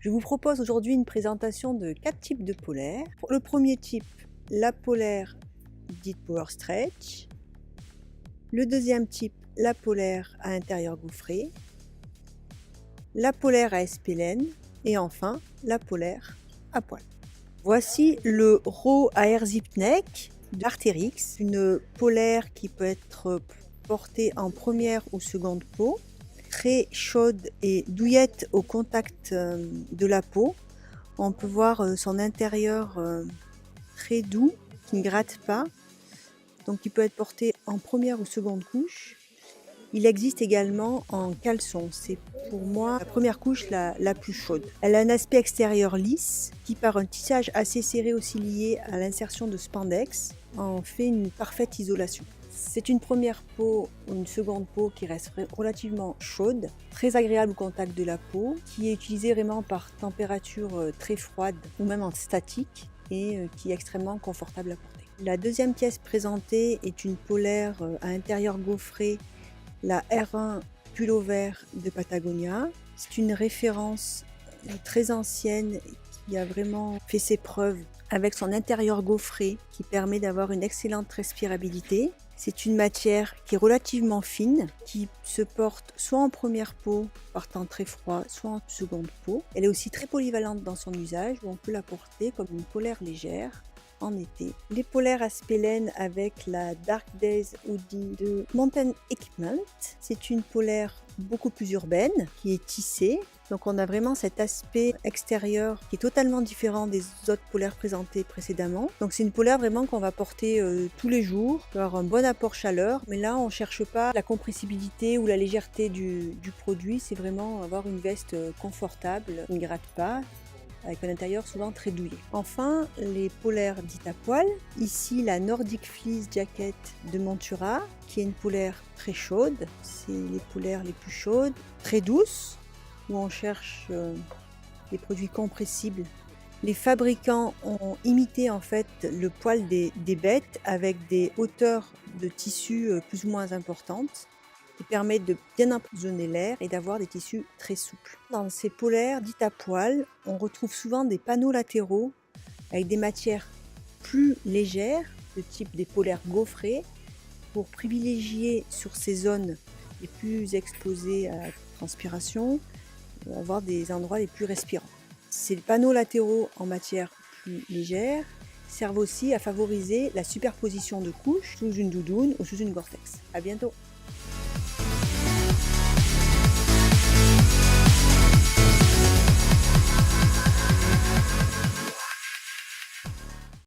Je vous propose aujourd'hui une présentation de 4 types de polaires. Pour le premier type, la polaire dite Power Stretch. Le deuxième type, la polaire à intérieur gaufré. La polaire à espélène. Et enfin, la polaire à poil. Voici le Raw Air Zip Neck d'Arc'teryx, une polaire qui peut être portée en première ou seconde peau, très chaude et douillette au contact de la peau. On peut voir son intérieur très doux, qui ne gratte pas, donc il peut être porté en première ou seconde couche. Il existe également en caleçon, c'est pour moi la première couche la plus chaude. Elle a un aspect extérieur lisse qui, par un tissage assez serré aussi lié à l'insertion de spandex, en fait une parfaite isolation. C'est une première peau ou une seconde peau qui reste relativement chaude, très agréable au contact de la peau, qui est utilisée vraiment par température très froide ou même en statique et qui est extrêmement confortable à porter. La deuxième pièce présentée est une polaire à intérieur gaufré, la R1 Pullover de Patagonia. C'est une référence très ancienne qui a vraiment fait ses preuves avec son intérieur gaufré qui permet d'avoir une excellente respirabilité. C'est une matière qui est relativement fine, qui se porte soit en première peau par temps très froid, soit en seconde peau. Elle est aussi très polyvalente dans son usage où on peut la porter comme une polaire légère en été. Les polaires à spélène avec la Dark Days Hoodie de Mountain Equipment. C'est une polaire beaucoup plus urbaine qui est tissée. Donc on a vraiment cet aspect extérieur qui est totalement différent des autres polaires présentées précédemment. Donc c'est une polaire vraiment qu'on va porter tous les jours, avoir un bon apport chaleur. Mais là on ne cherche pas la compressibilité ou la légèreté du produit, c'est vraiment avoir une veste confortable, qui ne gratte pas, avec un intérieur souvent très douillet. Enfin, les polaires dites à poil. Ici, la Nordic Fleece Jacket de Montura, qui est une polaire très chaude. C'est les polaires les plus chaudes, très douces, où on cherche des produits compressibles. Les fabricants ont imité en fait le poil des bêtes avec des hauteurs de tissu plus ou moins importantes, qui permettent de bien emprisonner l'air et d'avoir des tissus très souples. Dans ces polaires dites à poil, on retrouve souvent des panneaux latéraux avec des matières plus légères, de type des polaires gaufrées, pour privilégier sur ces zones les plus exposées à la transpiration, avoir des endroits les plus respirants. Ces panneaux latéraux en matière plus légère servent aussi à favoriser la superposition de couches sous une doudoune ou sous une Gore-Tex. À bientôt!